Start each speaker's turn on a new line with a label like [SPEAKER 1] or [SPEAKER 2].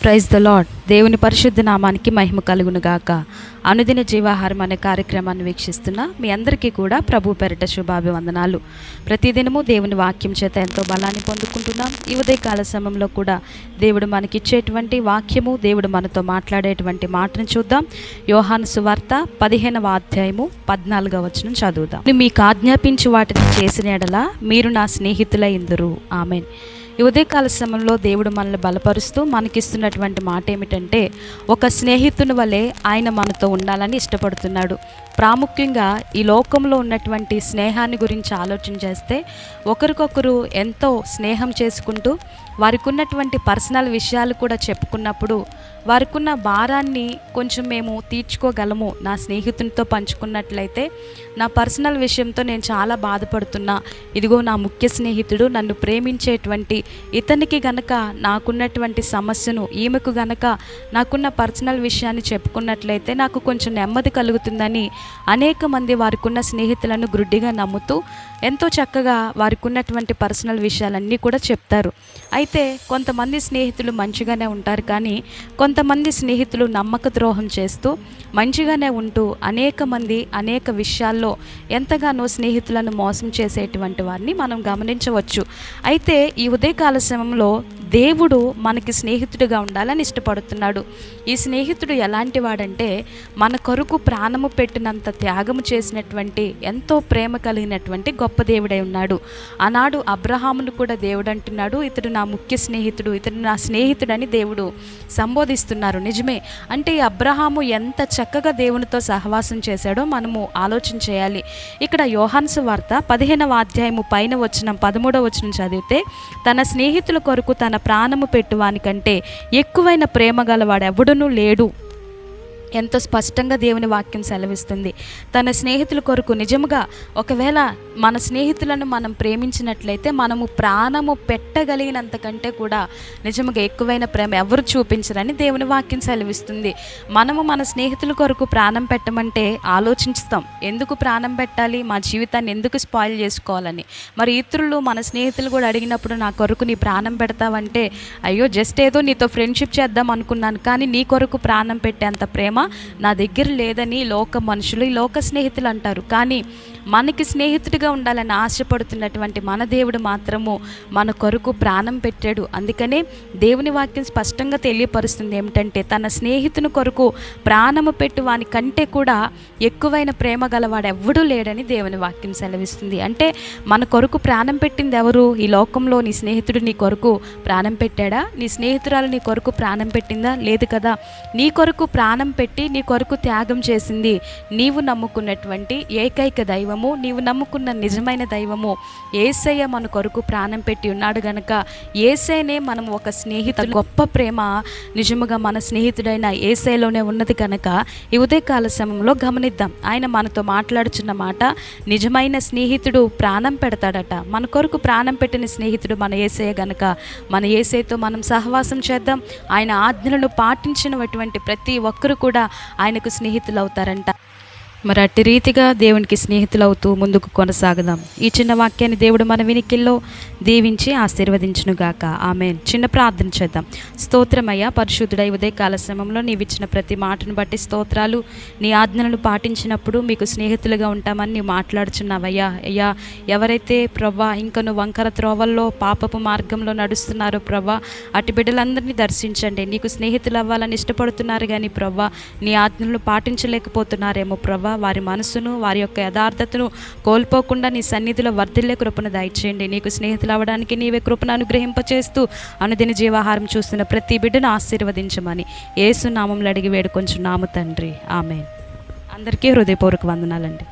[SPEAKER 1] Praise the lord. దేవుని పరిశుద్ధ నామానికి మహిమ కలుగును గాక. అనుదిన జీవాహారం అనే కార్యక్రమాన్ని వీక్షిస్తున్న మీ అందరికీ కూడా ప్రభు పేరిట శుభాభివందనాలు. ప్రతిదినము దేవుని వాక్యం చేత ఎంతో బలాన్ని పొందుకుంటున్నాం. ఈ ఉదయకాల సమయంలో కూడా దేవుడు మనకిచ్చేటువంటి వాక్యము, దేవుడు మనతో మాట్లాడేటువంటి మాటను చూద్దాం. యోహాను సువార్త 15వ అధ్యాయము 14వ వచనం చదువుదాం. మీకు ఆజ్ఞాపించి వాటిని చేసిన ఎడల మీరు నా స్నేహితులై ఇందురు. ఆమేన్. ఈ ఉదయకాల సమయంలో దేవుడు మనల్ని బలపరుస్తూ మనకిస్తున్నటువంటి మాట ఏమిటంటే, ఒక స్నేహితుని వలె ఆయన మనతో ఉండాలని ఇష్టపడుతున్నాడు. ప్రాముఖ్యంగా ఈ లోకంలో ఉన్నటువంటి స్నేహాన్ని గురించి ఆలోచన చేస్తే, ఒకరికొకరు ఎంతో స్నేహం చేసుకుంటూ వారికి ఉన్నటువంటి పర్సనల్ విషయాలు కూడా చెప్పుకున్నప్పుడు వారికి ఉన్న భారాన్ని కొంచెం మేము తీర్చుకోగలము. నా స్నేహితునితో పంచుకున్నట్లయితే నా పర్సనల్ విషయంతో నేను చాలా బాధపడుతున్నా, ఇదిగో నా ముఖ్య స్నేహితుడు నన్ను ప్రేమించేటువంటి ఇతనికి గనక నాకున్నటువంటి సమస్యను, ఈమెకు గనక నాకున్న పర్సనల్ విషయాన్ని చెప్పుకున్నట్లయితే నాకు కొంచెం నెమ్మది కలుగుతుందని అనేక మంది వారికి ఉన్న స్నేహితులను గుడ్డిగా నమ్ముతూ ఎంతో చక్కగా వారికి ఉన్నటువంటి పర్సనల్ విషయాలన్నీ కూడా చెప్తారు. అయితే కొంతమంది స్నేహితులు మంచిగానే ఉంటారు, కానీ కొంతమంది స్నేహితులు నమ్మక ద్రోహం చేస్తూ మంచిగానే ఉంటూ అనేక మంది అనేక విషయాల్లో ఎంతగానో స్నేహితులను మోసం చేసేటువంటి వారిని మనం గమనించవచ్చు. అయితే ఈ ఉదయకాల సమయంలో దేవుడు మనకి స్నేహితుడిగా ఉండాలని ఇష్టపడుతున్నాడు. ఈ స్నేహితుడు ఎలాంటి వాడంటే, మన కొరకు ప్రాణము పెట్టినంత త్యాగము చేసినటువంటి ఎంతో ప్రేమ కలిగినటువంటి గొప్ప దేవుడై ఉన్నాడు. ఆనాడు అబ్రహామును కూడా దేవుడు అంటున్నాడు, ఇతడు నా ముఖ్య స్నేహితుడు, ఇతడు నా స్నేహితుడని దేవుడు సంబోధిస్తున్నారు. నిజమే. అంటే ఈ అబ్రహాము ఎంత చక్కగా దేవునితో సహవాసం చేశాడో మనము ఆలోచన చేయాలి. ఇక్కడ యోహాను సువార్త 15వ అధ్యాయము పైన వచనం 13వ వచనం చదివితే, తన స్నేహితుల కొరకు తన ప్రాణము పెట్టువానికంటే ఎక్కువైన ప్రేమ గలవాడు ఎవడునూ లేడు. ఎంతో స్పష్టంగా దేవుని వాక్యం సెలవిస్తుంది. తన స్నేహితుల కొరకు నిజముగా ఒకవేళ మన స్నేహితులను మనం ప్రేమించినట్లయితే మనము ప్రాణము పెట్టగలిగినంత కంటే కూడా నిజముగా ఎక్కువైన ప్రేమ ఎవరు చూపించరని దేవుని వాక్యం సెలవిస్తుంది. మనము మన స్నేహితుల కొరకు ప్రాణం పెట్టమంటే ఆలోచిస్తాం, ఎందుకు ప్రాణం పెట్టాలి, మా జీవితాన్ని ఎందుకు స్పాయిల్ చేసుకోవాలని. మరి ఇతరులు మన స్నేహితులు కూడా అడిగినప్పుడు నా కొరకు నీ ప్రాణం పెడతావంటే, అయ్యో జస్ట్ ఏదో నీతో ఫ్రెండ్షిప్ చేద్దాం అనుకున్నాను, కానీ నీ కొరకు ప్రాణం పెట్టేంత ప్రేమ నా దగ్గర లేదని లోక మనుషులు, ఈ లోక స్నేహితులు అంటారు. కానీ మనకి స్నేహితుడిగా ఉండాలని ఆశపడుతున్నటువంటి మన దేవుడు మాత్రము మన కొరకు ప్రాణం పెట్టాడు. అందుకనే దేవుని వాక్యం స్పష్టంగా తెలియపరుస్తుంది ఏమిటంటే, తన స్నేహితుని కొరకు ప్రాణము పెట్టు వాని కంటే కూడా ఎక్కువైన ప్రేమ గలవాడు ఎవ్వడూ లేడని దేవుని వాక్యం సెలవిస్తుంది. అంటే మన కొరకు ప్రాణం పెట్టింది ఎవరు? ఈ లోకంలో నీ స్నేహితుడు నీ కొరకు ప్రాణం పెట్టాడా? నీ స్నేహితురాలు నీ కొరకు ప్రాణం పెట్టిందా? లేదు కదా. నీ కొరకు ప్రాణం పెట్టి నీ కొరకు త్యాగం చేసింది నీవు నమ్ముకున్నటువంటి ఏకైక దైవము, నీవు నమ్ముకున్న నిజమైన దైవము యేసయ్య మన కొరకు ప్రాణం పెట్టి ఉన్నాడు గనక యేసయ్యనే మనం ఒక స్నేహితుడు, గొప్ప ప్రేమ నిజముగా మన స్నేహితుడైన యేసయ్యలోనే ఉన్నది కనుక ఈ ఉదయకాల సమయంలో గమనిద్దాం. ఆయన మనతో మాట్లాడుచున్న మాట, నిజమైన స్నేహితుడు ప్రాణం పెడతాడట. మన కొరకు ప్రాణం పెట్టిన స్నేహితుడు మన యేసయ్య గనక మన యేసయ్యతో మనం సహవాసం చేద్దాం. ఆయన ఆజ్ఞలను పాటించినటువంటి ప్రతి ఒక్కరు కూడా ఆయనకు స్నేహితులు అవుతారంట. మరి అట్టి రీతిగా దేవునికి స్నేహితులవుతూ ముందుకు కొనసాగదాం. ఈ చిన్న వాక్యాన్ని దేవుడు మన వినికిల్లో దీవించి ఆశీర్వదించునుగాక. ఆమేన్. చిన్న ప్రార్థన చేద్దాం. స్తోత్రమయ్యా, పరిశుద్ధుడై ఉదయకాల సమయంలో నీవిచ్చిన ప్రతి మాటను బట్టి స్తోత్రాలు. నీ ఆజ్ఞలను పాటించినప్పుడు మీకు స్నేహితులుగా ఉంటామని నీవు మాట్లాడుచున్నావయ్యా. అయ్యా, ఎవరైతే ప్రవ్వా ఇంకను వంకర త్రోవల్లో పాపపు మార్గంలో నడుస్తున్నారో ప్రవ్వా, అటు బిడ్డలందరినీ దర్శించండి. నీకు స్నేహితులు అవ్వాలని ఇష్టపడుతున్నారు కానీ ప్రవ్వా నీ ఆజ్ఞలను పాటించలేకపోతున్నారేమో ప్రవ్వా, వారి మనసును, వారి యొక్క యథార్థతను కోల్పోకుండా నీ సన్నిధిలో వర్ధిల్లే కృపను దయచేయండి. నీకు స్నేహితులు అవ్వడానికి నీవే కృపను అనుగ్రహింపచేస్తూ అనుదిన జీవాహారం చూస్తున్న ప్రతి బిడ్డను ఆశీర్వదించమని యేసు నామములో అడిగి వేడుకొంచున్నాము తండ్రి. ఆమేన్. అందరికీ హృదయపూర్వక వందనాలండి.